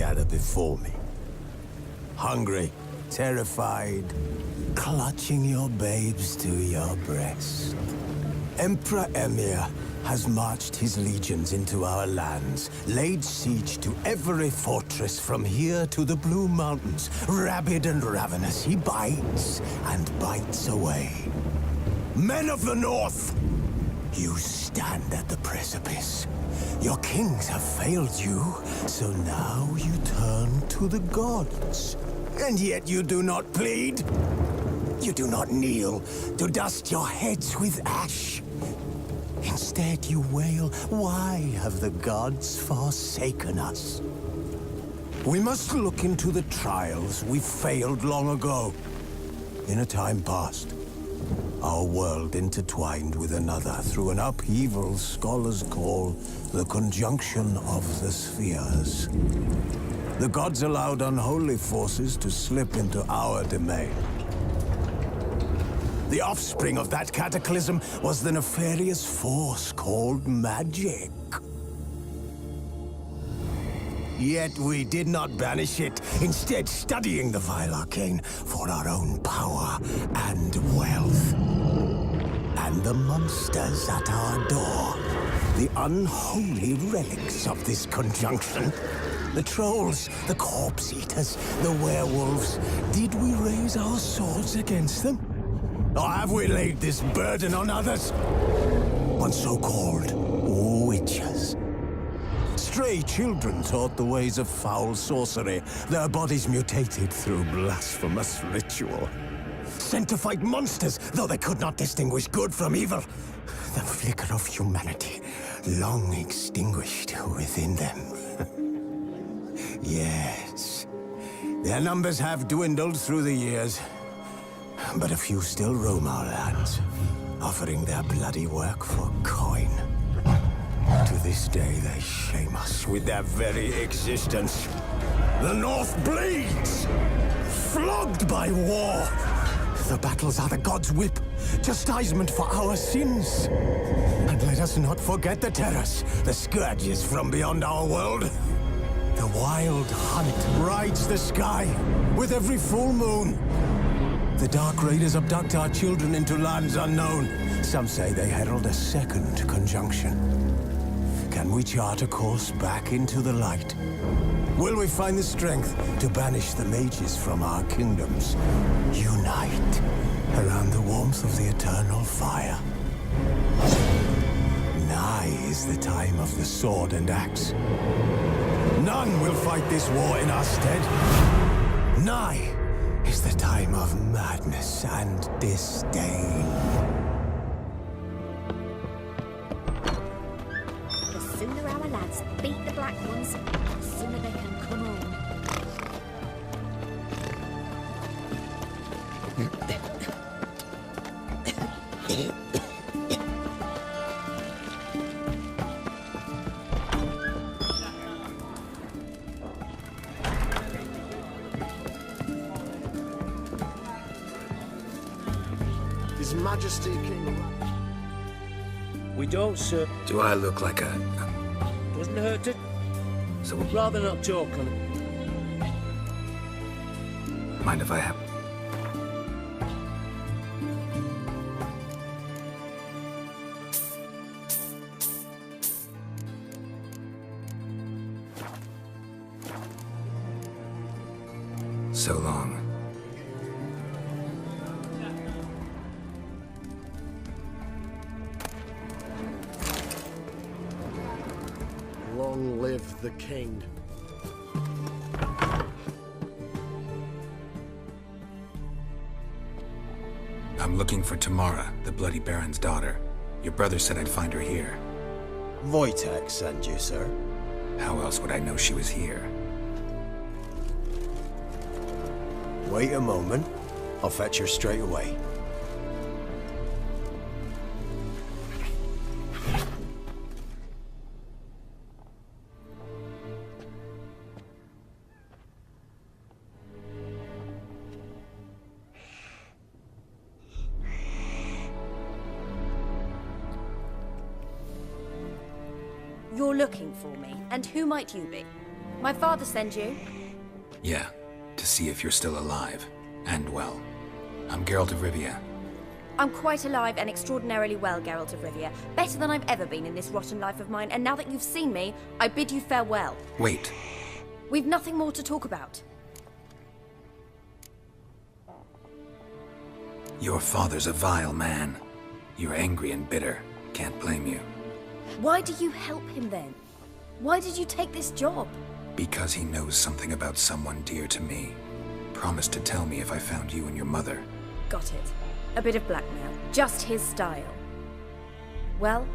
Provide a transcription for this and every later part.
gather before me. Hungry, terrified, clutching your babes to your breast. Emperor Emir has marched his legions into our lands, laid siege to every fortress from here to the Blue Mountains. Rabid and ravenous, he bites and bites away. Men of the North, you stand at the precipice. Your kings have failed you, so now you turn to the gods. And yet you do not plead. You do not kneel to dust your heads with ash. Instead you wail, why have the gods forsaken us? We must look into the trials we failed long ago. In a time past, our world intertwined with another through an upheaval scholars call the conjunction of the spheres. The gods allowed unholy forces to slip into our domain. The offspring of that cataclysm was the nefarious force called magic. Yet we did not banish it, instead studying the vile arcane for our own power and wealth. And the monsters at our door, the unholy relics of this conjunction. The trolls, the corpse-eaters, the werewolves. Did we raise our swords against them? Or have we laid this burden on others? On so-called witches. Stray children taught the ways of foul sorcery, their bodies mutated through blasphemous ritual. Sent to fight monsters, though they could not distinguish good from evil. The flicker of humanity, long extinguished within them. Yes, their numbers have dwindled through the years, but a few still roam our lands, offering their bloody work for coin. To this day, they shame us with their very existence. The North bleeds, flogged by war. The battles are the gods' whip, chastisement for our sins. And let us not forget the terrors, the scourges from beyond our world. The wild hunt rides the sky with every full moon. The Dark Raiders abduct our children into lands unknown. Some say they herald a second conjunction. Can we chart a course back into the light? Will we find the strength to banish the mages from our kingdoms? Unite around the warmth of the eternal fire. Nigh is the time of the sword and axe. None will fight this war in our stead. Nigh is the time of madness and disdain. The sooner our lads beat the Black Ones, the sooner they can come home. His Majesty King. We don't, sir. Do I look like a... Doesn't hurt to... So, Rather not talk on it. mind if I have... So long. Long live the king. I'm looking for Tamara, the Bloody Baron's daughter. Your brother said I'd find her here. Wojtek sent you, sir. How else would I know she was here? Wait a moment. I'll fetch her straight away. You're looking for me, and who might you be? My father sent you? Yeah, to see if you're still alive. And well. I'm Geralt of Rivia. I'm quite alive and extraordinarily well, Geralt of Rivia. Better than I've ever been in this rotten life of mine, and now that you've seen me, I bid you farewell. Wait. We've nothing more to talk about. Your father's a vile man. You're angry and bitter. Can't blame you. Why do you help him then? Why did you take this job? Because he knows something about someone dear to me. Promised to tell me if I found you and your mother. Got it. A bit of blackmail. Just his style. Well,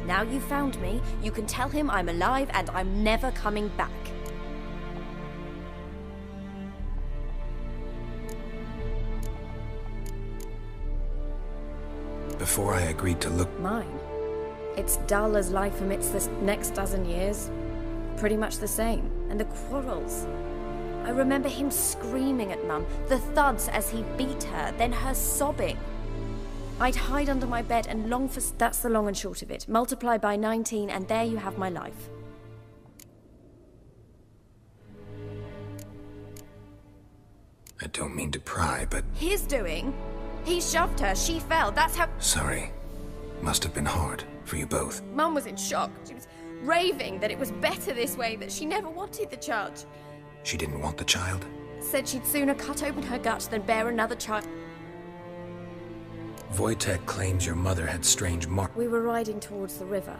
now you've found me, you can tell him I'm alive and I'm never coming back. Before I agreed to look... Mine? It's dull as life amidst this next dozen years. Pretty much the same. And the quarrels. I remember him screaming at Mum, the thuds as he beat her, then her sobbing. I'd hide under my bed and long for... That's the long and short of it. Multiply by 19 and there you have my life. I don't mean to pry, but... His doing? He shoved her, she fell, that's how... Sorry. Must have been hard for you both. Mum was in shock. She was raving that it was better this way, that she never wanted the child. She didn't want the child? Said she'd sooner cut open her gut than bear another child. Wojtek claims your mother had strange marks. We were riding towards the river.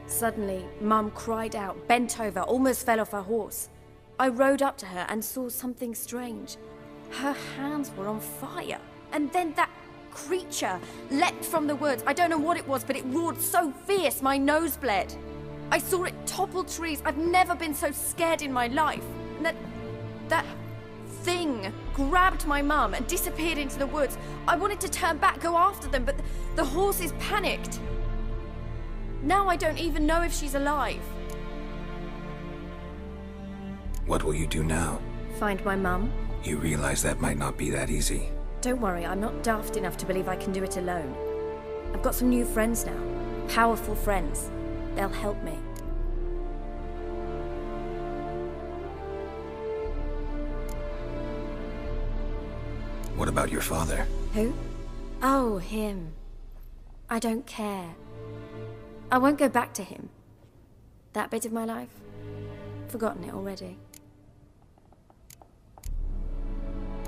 Suddenly, Mum cried out, bent over, almost fell off her horse. I rode up to her and saw something strange. Her hands were on fire. And then that creature leapt from the woods. I don't know what it was, but it roared so fierce my nose bled. I saw it topple trees. I've never been so scared in my life. And that thing grabbed my mum and disappeared into the woods. I wanted to turn back, go after them, but the horses panicked. Now I don't even know if she's alive. What will you do now? Find my mum. You realize that might not be that easy. Don't worry, I'm not daft enough to believe I can do it alone. I've got some new friends now. Powerful friends. They'll help me. What about your father? Who? Oh, him. I don't care. I won't go back to him. That bit of my life? Forgotten it already.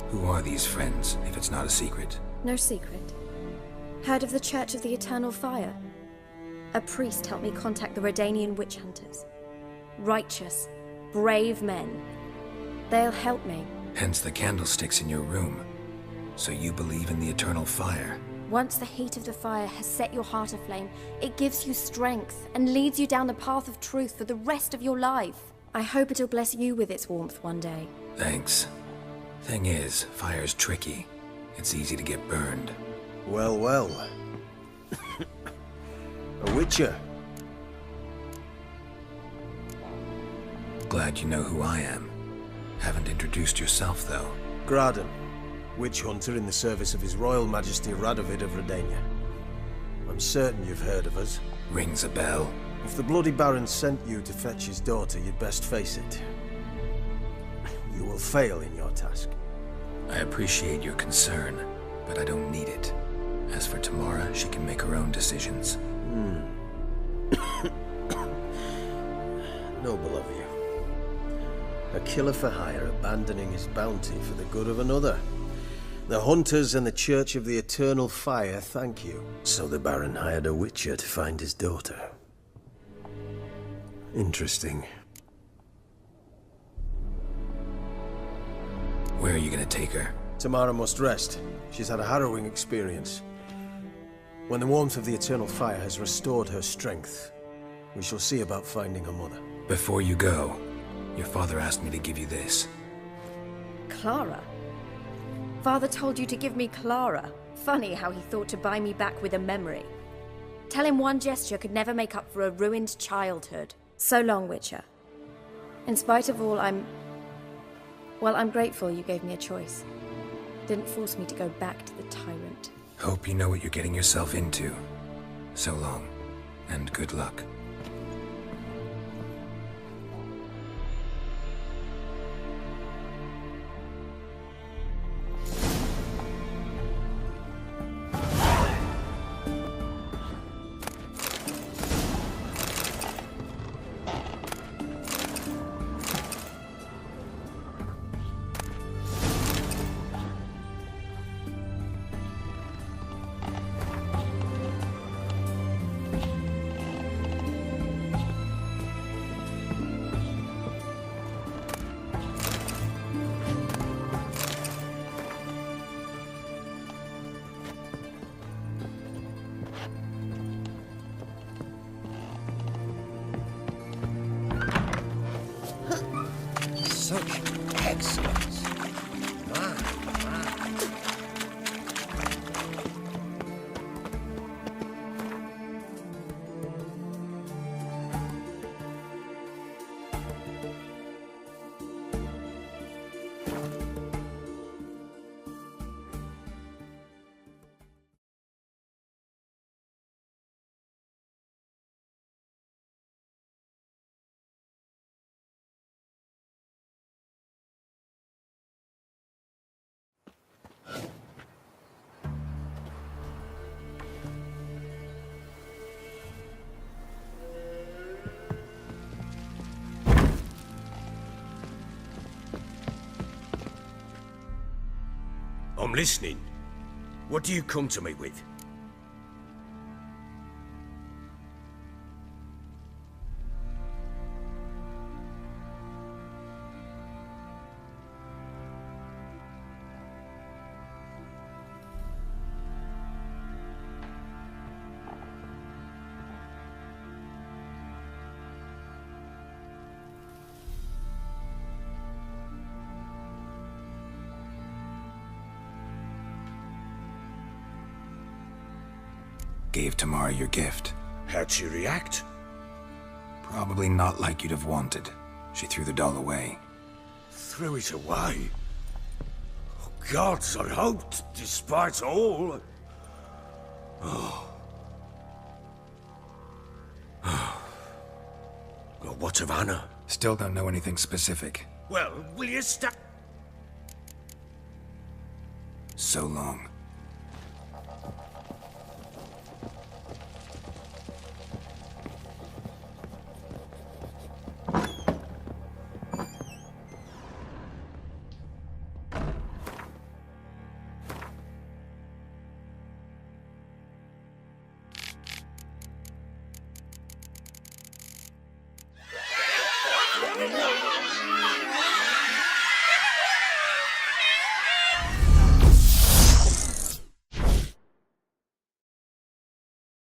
Who are these friends, if it's not a secret? No secret. Heard of the Church of the Eternal Fire? A priest helped me contact the Redanian witch hunters. Righteous, brave men. They'll help me. Hence the candlesticks in your room. So you believe in the eternal fire? Once the heat of the fire has set your heart aflame, it gives you strength and leads you down the path of truth for the rest of your life. I hope it'll bless you with its warmth one day. Thanks. Thing is, fire's tricky. It's easy to get burned. Well, well. A witcher. Glad you know who I am. Haven't introduced yourself, though. Graden, witch hunter in the service of His Royal Majesty Radovid of Redania. I'm certain you've heard of us. Rings a bell. If the Bloody Baron sent you to fetch his daughter, you'd best face it. You will fail in your task. I appreciate your concern, but I don't need it. As for Tamara, she can make her own decisions. Noble of you. A killer for hire abandoning his bounty for the good of another. The hunters and the Church of the Eternal Fire thank you. So the Baron hired a witcher to find his daughter. Interesting. Where are you gonna take her? Tamara must rest. She's had a harrowing experience. When the warmth of the Eternal Fire has restored her strength, we shall see about finding her mother. Before you go, your father asked me to give you this. Clara? Father told you to give me Clara. Funny how he thought to buy me back with a memory. Tell him one gesture could never make up for a ruined childhood. So long, Witcher. In spite of all, I'm grateful you gave me a choice. Didn't force me to go back to the tyrant. Hope you know what you're getting yourself into. So long, and good luck. Such excellence. Man. I'm listening. What do you come to me with? Gave Tamara your gift. How'd she react? Probably not like you'd have wanted. She threw the doll away. Threw it away? Oh, gods, I hoped, despite all... Well, what of Anna? Still don't know anything specific. Well, will you stop? So long.